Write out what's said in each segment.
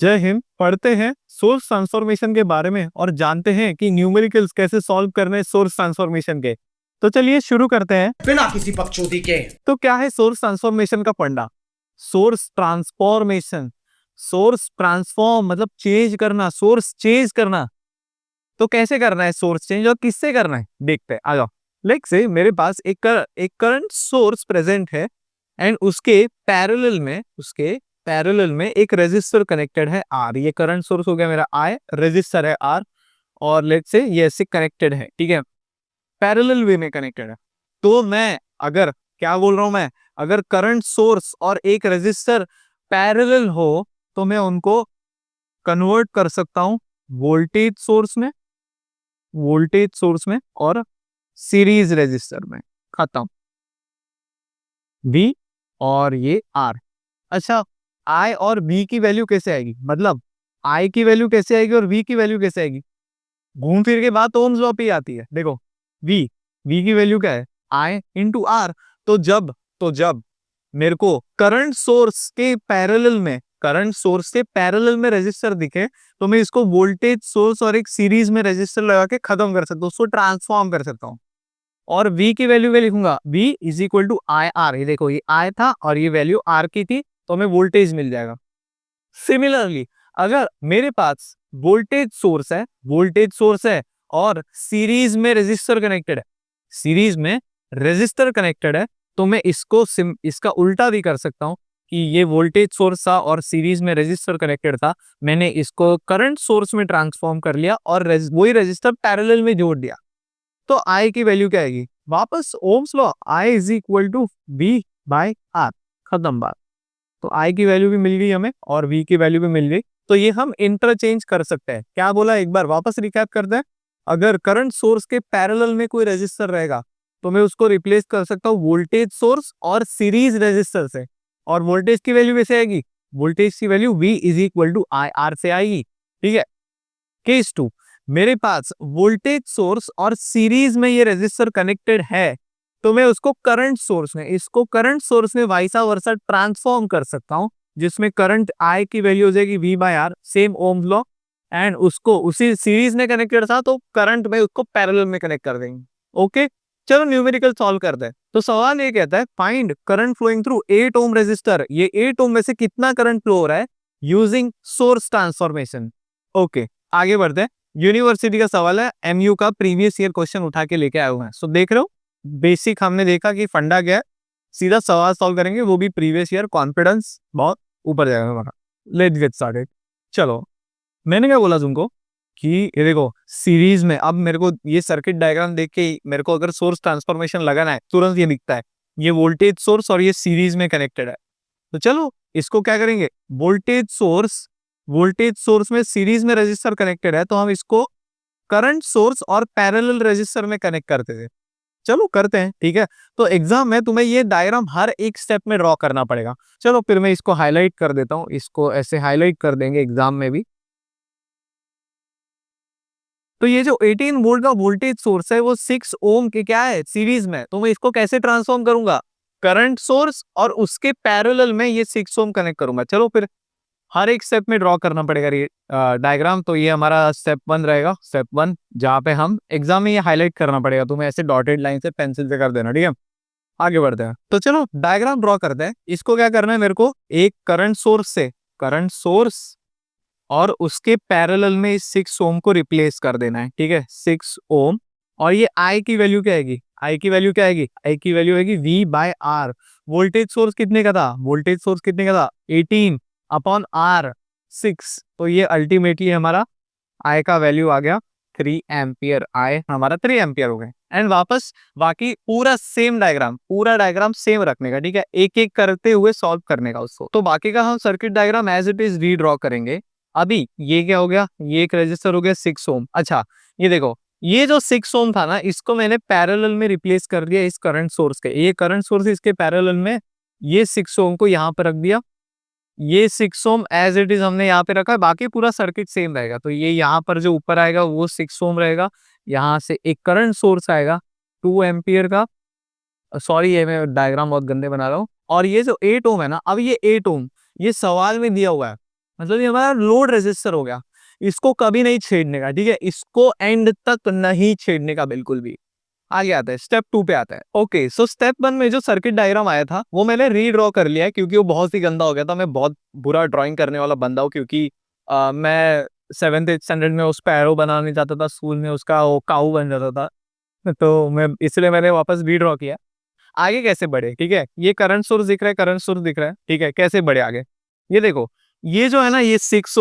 जय हिंद। पढ़ते हैं सोर्स ट्रांसफॉर्मेशन के बारे में और जानते हैं कि न्यूमेरिकल्स कैसे सॉल्व करने हैं सोर्स ट्रांसफॉर्मेशन के। तो चलिए शुरू करते हैं बिना किसी बकचोदी के। तो क्या है सोर्स ट्रांसफॉर्मेशन का फंडा? सोर्स ट्रांसफॉर्मेशन, सोर्स ट्रांसफॉर्म मतलब चेंज करना, सोर्स चेंज करना। तो कैसे करना है सोर्स चेंज और किससे करना है देखते हैं, आ जाओ। लाइक से मेरे पास एक करंट सोर्स प्रेजेंट है एंड उसके पैरेलल में एक रेजिस्टर कनेक्टेड है आर। ये करंट सोर्स हो गया मेरा आई, रेजिस्टर है आर, और लेट से ये ऐसे कनेक्टेड है, ठीक है, पैरेलल वे में कनेक्टेड है। तो मैं अगर क्या बोल रहा हूं मैं, अगर करंट सोर्स और एक रेजिस्टर पैरेलल हो तो मैं उनको कन्वर्ट कर सकता हूं वोल्टेज सोर्स में, और सीरीज रेजिस्टर में। खत्म। बी और ये आर। अच्छा, आई और बी की वैल्यू कैसे आएगी, मतलब आई की वैल्यू कैसे आएगी और वी की वैल्यू कैसे आएगी? घूम फिर के बात ओम्स लॉ पे ही आती है। देखो, वी वी की वैल्यू क्या है, आई इंटू आर। तो जब मेरे को करंट सोर्स के पैरेलल में रेजिस्टर दिखे तो मैं इसको वोल्टेज सोर्स और एक सीरीज में रेजिस्टर लगा के खत्म कर सकता हूँ, उसको ट्रांसफॉर्म कर सकता हूँ। और v की वैल्यू क्या लिखूंगा, v is equal to I R. ये देखो, ये आई था और ये वैल्यू आर की थी, तो हमें वोल्टेज मिल जाएगा। सिमिलरली अगर मेरे पास वोल्टेज सोर्स है और सीरीज में रेजिस्टर कनेक्टेड है, तो मैं इसका उल्टा भी कर सकता हूं कि ये वोल्टेज सोर्स था और सीरीज में रेजिस्टर कनेक्टेड था, मैंने इसको करंट सोर्स में ट्रांसफॉर्म कर लिया और वही रेजिस्टर पैरेलल में जोड़ दिया। तो आई की वैल्यू क्या आएगी, वापस Ohm's law, I is equal to V by R. खत्म बात। तो आई की वैल्यू भी मिल गई हमें और वी की वैल्यू भी मिल गई, तो ये हम इंटरचेंज कर सकते हैं। क्या बोला, एक बार वापस रिकैप करते हैं। अगर करंट सोर्स के पैरेलल में कोई रेजिस्टर रहेगा तो मैं उसको रिप्लेस कर सकता हूँ वोल्टेज सोर्स और सीरीज रेजिस्टर से। और वोल्टेज की वैल्यू कैसे आएगी, वोल्टेज की value V is equal to I R से आएगी। ठीक है। केस टू, मेरे पास वोल्टेज सोर्स और सीरीज में ये रेजिस्टर कनेक्टेड है, तो मैं इसको करंट सोर्स में वाइसा वर्सा ट्रांसफॉर्म कर सकता हूं, जिसमें करंट आई की वैल्यू हो जाएगी V by R, same Ohm's law. And उसको उसी सीरीज में कनेक्टेड था तो करंट में उसको पैरेलल में कनेक्ट कर देंगे। ओके, चलो न्यूमेरिकल सॉल्व करते हैं। तो सवाल ये कहता है find current flowing through 8 ohm resistor. ये 8 ओम में से कितना करंट फ्लो हो रहा है यूजिंग सोर्स ट्रांसफॉर्मेशन। ओके, आगे बढ़ते हैं। यूनिवर्सिटी का सवाल है, एमयू का प्रीवियस ईयर क्वेश्चन उठा के लेके आए हुए हैं। सो देख रहे हो, बेसिक हमने देखा कि फंडा क्या है, सीधा सवाल सॉल्व करेंगे, वो भी प्रीवियस ईयर, कॉन्फिडेंस बहुत ऊपर जाएगा हमारा। Let's get started. चलो, मैंने क्या बोला तुमको कि ये देखो सीरीज में, अब मेरे को ये सर्किट डायग्राम देख के मेरे को अगर सोर्स ट्रांसफॉर्मेशन लगाना है तुरंत ये दिखता है, ये वोल्टेज सोर्स और ये सीरीज में कनेक्टेड है। तो चलो इसको क्या करेंगे, वोल्टेज सोर्स में सीरीज में रेजिस्टर कनेक्टेड है तो हम इसको करंट सोर्स और पैरेलल रेजिस्टर में कनेक्ट करते थे। चलो करते हैं, ठीक है। तो एग्जाम में तुम्हें ये डायग्राम हर एक स्टेप में ड्रॉ करना पड़ेगा। चलो फिर मैं इसको हाईलाइट कर देता हूँ, इसको ऐसे हाईलाइट कर देंगे एग्जाम में भी। तो ये जो 18 वोल्ट का वोल्टेज सोर्स है वो 6 ओम के क्या है, सीरीज में, तो मैं इसको कैसे ट्रांसफॉर्म करूंगा, करंट सोर्स और उसके पैरेलल में ये 6 ओम कनेक्ट करूंगा। चलो फिर हर एक स्टेप में ड्रॉ करना पड़ेगा ये डायग्राम। तो ये हमारा स्टेप 1 रहेगा, स्टेप 1 जहाँ पे हम एग्जाम में ये हाईलाइट करना पड़ेगा, तुम्हें ऐसे डॉटेड लाइन से पेंसिल से कर देना, ठीक है। आगे बढ़ते हैं, तो चलो डायग्राम ड्रॉ करते हैं। इसको क्या करना है, मेरे को एक करंट सोर्स और उसके पैरेलल में इस 6 ओम को रिप्लेस कर देना है, ठीक है, 6 ओम। और ये आई की वैल्यू क्या आएगी, आई की वैल्यू क्या आएगी, आई की वैल्यू आएगी V by R. Voltage source कितने का था, 18 अपॉन आर 6। तो ये अल्टीमेटली हमारा आई का वैल्यू आ गया 3 एम्पियर। आई हमारा 3 एम्पियर हो गए। एंड वापस बाकी पूरा डायग्राम सेम रखने का, ठीक है, एक एक करते हुए सॉल्व करने का उसको। तो बाकी का हम circuit diagram as it is redraw करेंगे। अभी ये क्या हो गया, ये एक रजिस्टर हो गया 6 ओम। अच्छा, ये देखो, ये जो 6 ओम था ना, इसको मैंने पैरेलल में रिप्लेस कर दिया इस करंट सोर्स के। ये करंट सोर्स इसके पैरेलल में, ये 6 ओम को यहाँ पर रख दिया, ये 6 ओम एज इट इज हमने यहाँ पे रखा है। बाकी पूरा सर्किट सेम रहेगा। तो ये यहाँ पर जो ऊपर आएगा वो 6 ओम रहेगा। यहाँ से एक करंट सोर्स आएगा 2 एम्पियर का। सॉरी, ये मैं डायग्राम बहुत गंदे बना रहा हूँ। और ये जो 8 ओम है ना, अब ये 8 ओम ये सवाल में दिया हुआ है, मतलब ये हमारा लोड रेजिस्टर हो गया, इसको कभी नहीं छेड़ने का, ठीक है, इसको एंड तक नहीं छेड़ने का बिल्कुल भी। आगे आता है स्टेप 2 पे आता है। ओके, सो स्टेप 1 में जो सर्किट डायग्राम आया था वो मैंने रीड्रॉ कर लिया है, क्योंकि वो बहुत ही गंदा हो गया था। मैं बहुत बुरा ड्राइंग करने वाला बंदा हूँ, क्योंकि मैं 7th 8th स्टैंडर्ड में उस पर एरो बनाने जाता था, स्कूल में उसका वो काऊ बन जाता था। तो मैं इसलिए मैंने वापस रीड्रॉ किया। आगे कैसे बढ़े, ठीक है, ये करंट सोर्स दिख रहा है, करंट सोर्स दिख रहा है, ठीक है, कैसे बढ़े आगे, ये देखो, ये जो है ना, ये 6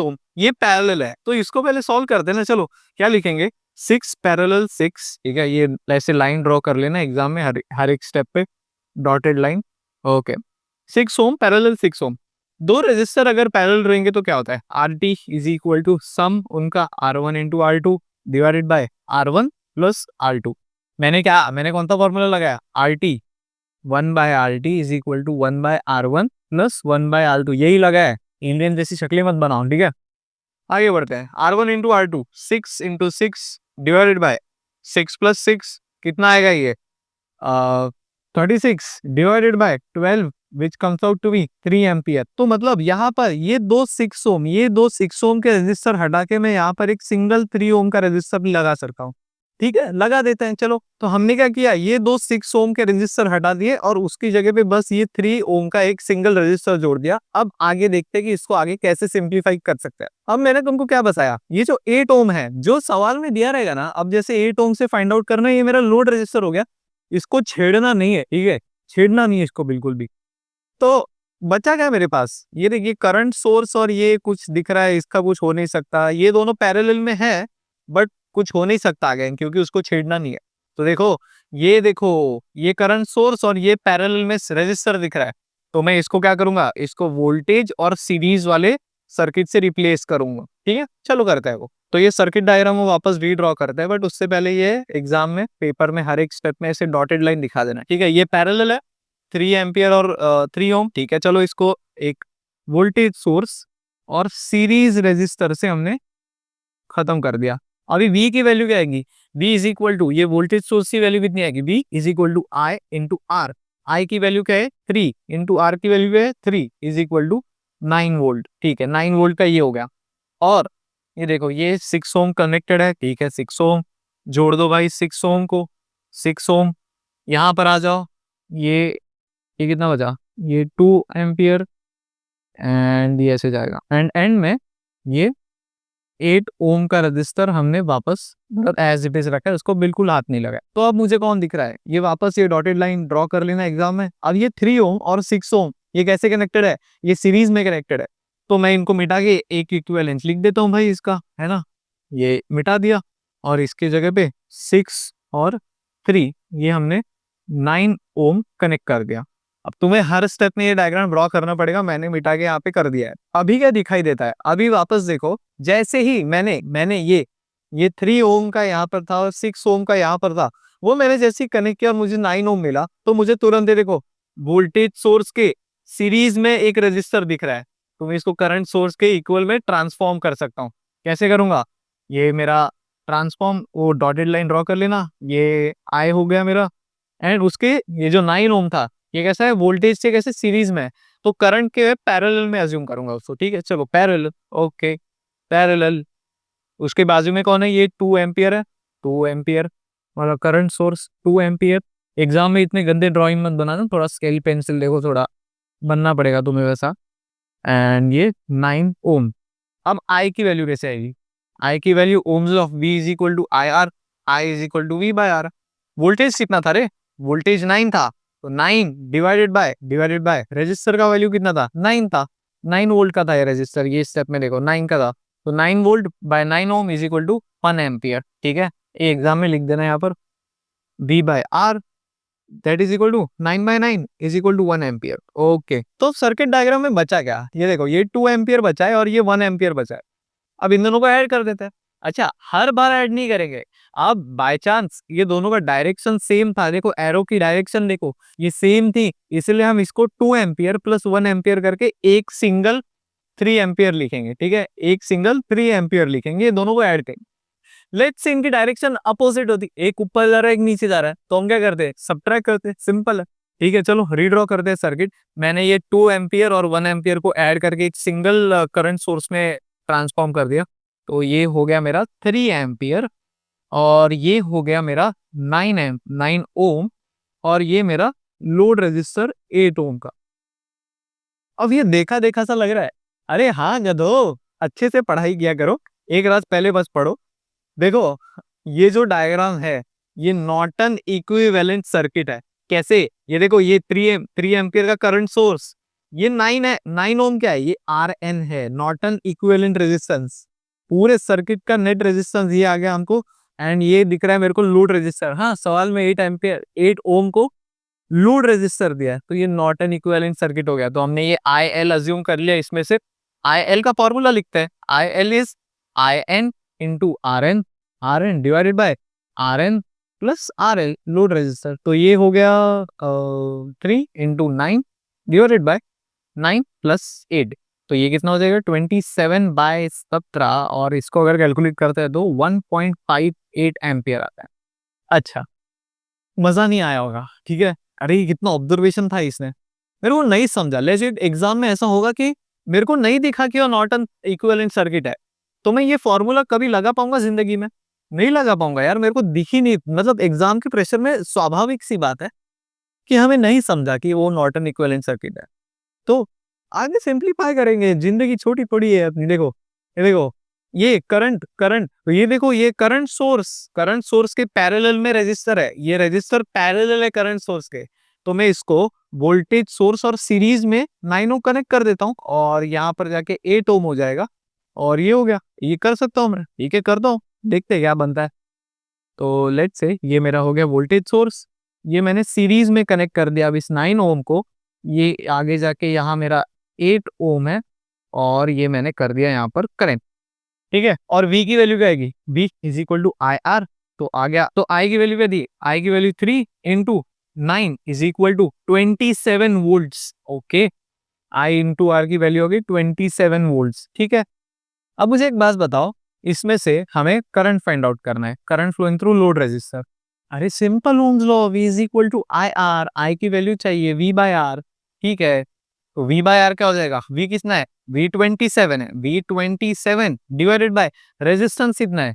ओम ये पैरेलल है, तो इसको पहले सॉल्व करते हैं ना। चलो क्या लिखेंगे, 6 पैरेलल 6, ठीक है, ये ऐसे लाइन ड्रॉ कर लेना एग्जाम में, हर एक स्टेप पे dotted line. Okay, 6 ohm parallel 6 ohm, दो रेजिस्टर अगर पैरेलल रहेंगे तो क्या होता है, R T is equal to sum उनका R1 × R2 divided by R1 plus R2। मैंने कौन सा फॉर्मूला लगाया, R T, 1/RT is equal to 1/R1 plus 1/R2, यही लगा है। इंडियन जैसी शक्लें मत बनाओ, ठीक है। आगे बढ़ते हैं, R1 × R2 6 × 6 डिवाइडेड बाय 6 + 6 कितना आएगा ये, 36 divided by 12 which comes out to be 3 ampere. तो मतलब यहाँ पर ये दो 6 ओम के रेजिस्टर हटा के मैं यहाँ पर एक सिंगल 3 ओम का रेजिस्टर भी लगा सकता हूँ, ठीक है, लगा देते हैं। चलो, तो हमने क्या किया, ये दो 6 ओम के रेजिस्टर हटा दिए और उसकी जगह पे बस ये 3 ओम का एक सिंगल रेजिस्टर जोड़ दिया। अब आगे देखते हैं कि इसको आगे कैसे सिंप्लीफाई कर सकते हैं। अब मैंने तुमको क्या बताया, ये जो 8 ओम है जो सवाल में दिया रहेगा ना, अब जैसे 8 ओम से फाइंड आउट करना है, ये मेरा लोड रेजिस्टर हो गया, इसको छेड़ना नहीं है, ठीक है, छेड़ना नहीं है इसको बिल्कुल भी। तो बचा क्या मेरे पास, ये देखिए करंट सोर्स और ये कुछ दिख रहा है, इसका कुछ हो नहीं सकता, ये दोनों पैरेलल में है, बट कुछ हो नहीं सकता आगे, क्योंकि उसको छेड़ना नहीं है। तो देखो ये करंट सोर्स और ये पैरेलल में रेजिस्टर दिख रहा है, तो मैं इसको क्या करूंगा, इसको वोल्टेज और सीरीज वाले सर्किट से रिप्लेस करूंगा, ठीक है। चलो करता है वो, तो ये सर्किट डायग्राम वो वापस रीड्रॉ करता है, बट उससे पहले ये एग्जाम में पेपर में हर एक स्टेप में ऐसे डॉटेड लाइन दिखा देना, ठीक है। ये पैरेलल है, 3 एम्पियर और 3 ओम, ठीक है। चलो इसको एक वोल्टेज सोर्स और सीरीज रेजिस्टर से हमने खत्म कर दिया। अभी V की वैल्यू क्या आएगी, V इज इक्वल टू, ये वोल्टेज सोर्स की वैल्यू कितनी आएगी, V is equal to I into R. I की वैल्यू क्या है 3 इंटू आर की वैल्यू क्या है 3 इज इक्वल टू 9 वोल्ट, ठीक है, 9 वोल्ट का ये हो गया। और ये देखो ये 6 ओम कनेक्टेड है, ठीक है, 6 ओम जोड़ दो भाई, 6 ओम को, 6 ओम यहाँ पर आ जाओ, ये कितना बचा, ये 2 एम्पियर एंड ये ऐसे जाएगा, एंड एंड में ये 8 ओम का रजिस्टर हमने वापस मतलब एज इट इज रखा है, उसको बिल्कुल हाथ नहीं लगाया। तो अब मुझे कौन दिख रहा है, ये वापस ये डॉटेड लाइन ड्रॉ कर लेना एग्जाम में। अब ये 3 ओम और 6 ओम ये कैसे कनेक्टेड है, ये सीरीज में कनेक्टेड है, तो मैं इनको मिटा के एक इक्विवेलेंस लिख देता हूँ भाई इसका, है ना, ये मिटा दिया और इसके जगह पे 6 और 3 ये हमने 9 ओम कनेक्ट कर दिया। अब तुम्हें हर स्टेप में ये डायग्राम ड्रॉ करना पड़ेगा, मैंने मिटा के यहाँ पे कर दिया है। अभी क्या दिखाई देता है, अभी वापस देखो, जैसे ही मैंने ये 3 ओम का यहाँ पर था और 6 ओम का यहाँ पर था, वो मैंने जैसे ही कनेक्ट किया और मुझे 9 ओम मिला, तो मुझे तुरंत ये देखो वोल्टेज सोर्स के सीरीज में एक रेजिस्टर दिख रहा है, तो मैं इसको करंट सोर्स के इक्वल में ट्रांसफॉर्म कर सकता हूँ। कैसे करूंगा, ये मेरा ट्रांसफॉर्म, वो डॉटेड लाइन ड्रॉ कर लेना, ये आई हो गया मेरा, एंड उसके ये जो 9 ओम था ये कैसा है, वोल्टेज से कैसे सीरीज में है, तो करंट के पैरेलल में अज्यूम करूंगा उसको, ठीक है। चलो पैरेलल, ओके, पैरेलल, उसके बाजू में कौन है, ये 2 एम्पियर है, 2 एम्पियर मतलब करंट सोर्स 2 एम्पियर। एग्जाम में इतने गंदे ड्राइंग मत बनाना, थोड़ा स्केल पेंसिल देखो, थोड़ा बनना पड़ेगा तुम्हें वैसा। एंड ये 9 ओम। अब आई की वैल्यू कैसे आएगी, आई की value ohm's of V is equal to I R, I is equal to V/R। Voltage कितना था रे, वोल्टेज 9 था, तो 9 डिवाइडेड बाय रेजिस्टर का वैल्यू कितना था, 9 था, 9 वोल्ट का था ये रेजिस्टर, ये स्टेप में देखो 9 का था, तो 9 volt by 9 ohm is equal to 1 ampere, ठीक है। ये एग्जाम में लिख देना यहाँ पर, V/R that is equal to 9/9 is equal to 1 ampere. Okay, तो सर्किट डायग्राम में बचा क्या, ये देखो ये 2 एम्पियर बचा है और ये 1 एम्पियर बचा है। अब इन दोनों को ऐड कर देते हैं। अच्छा, हर बार ऐड नहीं करेंगे, अब बाय चांस ये दोनों का डायरेक्शन सेम था, देखो एरो की डायरेक्शन देखो ये सेम थी, इसलिए हम इसको 2 एम्पियर प्लस 1 एम्पियर करके एक सिंगल 3 एम्पियर लिखेंगे, ठीक है, एक सिंगल 3 एम्पियर लिखेंगे, ये दोनों को ऐड करेंगे। लेट्स से इनकी डायरेक्शन अपोजिट होती, एक ऊपर जा रहा है एक नीचे जा रहा है, तो हम क्या करते हैं, सब्ट्रैक्ट करते हैं, सिंपल है। ठीक है, चलो रीड्रॉ करते हैं सर्किट। मैंने ये 2 एम्पियर और 1 एम्पियर को ऐड करके एक सिंगल करंट सोर्स में ट्रांसफॉर्म कर दिया। तो ये हो गया मेरा 3 एम्पियर और ये हो गया मेरा 9 ओम और ये मेरा लोड रेजिस्टर 8 ओम का। अब ये देखा देखा सा लग रहा है। अरे हाँ गधो, अच्छे से पढ़ाई किया करो, एक रात पहले बस पढ़ो। देखो ये जो डायग्राम है ये नॉर्टन इक्विवेलेंट सर्किट है। कैसे? ये देखो ये 3 एम्पियर का करंट सोर्स, ये 9 है, 9 ओम क्या है, ये RN है, नॉर्टन इक्विवेलेंट रेजिस्टेंस। पूरे सर्किट का नेट रेजिस्टेंस ये आ गया हमको। एंड ये दिख रहा है मेरे को लोड रेजिस्टर। हाँ, सवाल में 8 एम्पियर 8 ओम को लोड रेजिस्टर दिया है, तो ये नॉर्टन इक्विवेलेंट सर्किट हो गया। तो हमने ये IL अज्यूम कर लिया। इसमें से IL का फॉर्मूला लिखते हैं। IL is IN into RN divided by RN plus RL load resistor. तो ये हो गया 3 इंटू 9 डिवाइडेड बाय 9 प्लस 8। तो ये कितना हो जाएगा 27/17 और इसको अगर कैलकुलेट करते हैं तो 1.58 एम्पियर आता है। अच्छा, मजा नहीं आया होगा, ठीक है। अरे ये कितना ऑब्जर्वेशन था इसने, मेरे को नहीं समझा। लेजिट एग्जाम में ऐसा होगा कि मेरे को नहीं दिखा कि वो नॉर्टन इक्विवेलेंट सर्किट है, तो मैं ये फॉर्मूला कभी लगा पाऊंगा जिंदगी में? नहीं लगा पाऊंगा यार, मेरे को दिख ही नहीं। मतलब एग्जाम के प्रेशर में स्वाभाविक सी बात है कि हमें नहीं समझा कि वो नॉर्टन इक्विवेलेंट सर्किट है। तो आगे सिंपलीफाई करेंगे, जिंदगी छोटी पड़ी है अपनी। देखो ये देखो, ये करंट तो ये देखो ये करंट सोर्स के पैरेलल में रेजिस्टर है। ये रेजिस्टर पैरेलल है करंट सोर्स के। तो मैं इसको वोल्टेज सोर्स और सीरीज में 9 ओम कनेक्ट कर देता हूँ और यहाँ पर जाके 8 ओम हो जाएगा और ये हो गया। ये कर सकता हूँ मैं, ठीक है, करता हूँ, देखते हैं क्या बनता है। तो लेट्स से ये मेरा हो गया वोल्टेज सोर्स, ये मैंने सीरीज में कनेक्ट कर दिया अब इस 9 ओम को। ये आगे जाके यहाँ मेरा 8 ओम है और ये मैंने कर दिया यहाँ पर करंट, ठीक है। और V की वैल्यू क्या आएगी? V is equal to IR। तो आ गया, तो I की वैल्यू क्या दी? I की value 3 into 9 is equal to 27 volts. Okay, I into R की वैल्यू होगी 27 वोल्ट्स, ठीक है। अब मुझे एक बात बताओ, इसमें से हमें करंट फाइंड आउट करना है, current flowing through load resistor. अरे simple Ohm's law, V is equal to IR, I की वैल्यू चाहिए V बाय R, ठीक है। तो V बाय R क्या हो जाएगा? V कितना है? V27 है, V27 डिवाइडेड बाय रेजिस्टेंस कितना है?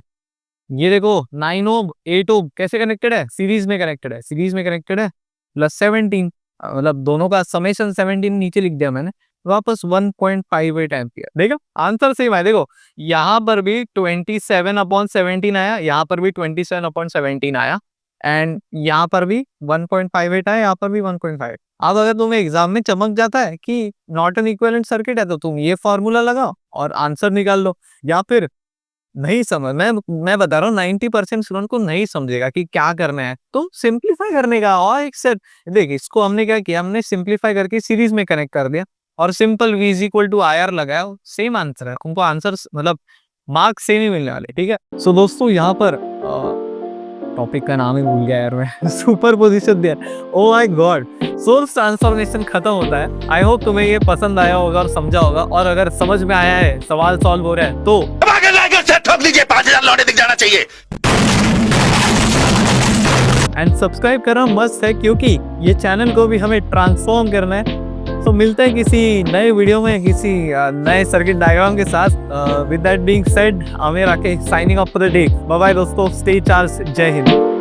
ये देखो 9 ओम 8 ओम कैसे कनेक्टेड है? सीरीज में कनेक्टेड है, सीरीज में कनेक्टेड है, प्लस 17, मतलब दोनों का समेशन 17 नीचे लिख दिया मैंने, वापस 1.58 एम्पियर। देखो आंसर सेम है। देखो यहाँ पर भी 27/17 आया, यहाँ पर भी 27/17 आया एंड यहाँ पर भी 1.58 आया, यहाँ पर भी 1.5। अब अगर तुम्हें एग्जाम में चमक जाता है कि नॉर्टन इक्विवेलेंट सर्किट है तो तुम ये फॉर्मूला लगाओ और आंसर निकाल लो। या फिर नहीं समझ, मैं बता रहा हूँ 90% स्टूडेंट को नहीं समझेगा कि क्या करना है, तो सिंपलीफाई करने का। और एक सेट देख, इसको हमने क्या किया, हमने सिंपलीफाई करके सीरीज में कनेक्ट कर दिया और simple V is equal to IR लगाया, सेम आंसर है। उनको आंसर मतलब मार्क्स सेम ही मिलने वाले, ठीक है। सो दोस्तों यहाँ पर टॉपिक का नाम ही भूल गया यार मैं, सुपरपोजिशन दिया। Oh my God, source transformation खत्म होता है। आई होप तुम्हें ये पसंद आया होगा और समझा होगा, और अगर समझ में आया है, सवाल सॉल्व हो रहा है तो ठोक लीजिए, 5000 लौटे दिख जाना चाहिए। एंड सब्सक्राइब करना मस्ट है क्योंकि ये चैनल को भी हमें ट्रांसफॉर्म करना है। तो मिलते हैं किसी नए वीडियो में किसी नए सर्किट डायग्राम के साथ। With that being said, Aamir Rakesh signing off for the day. Bye bye दोस्तों, स्टे चार्ज, जय हिंद।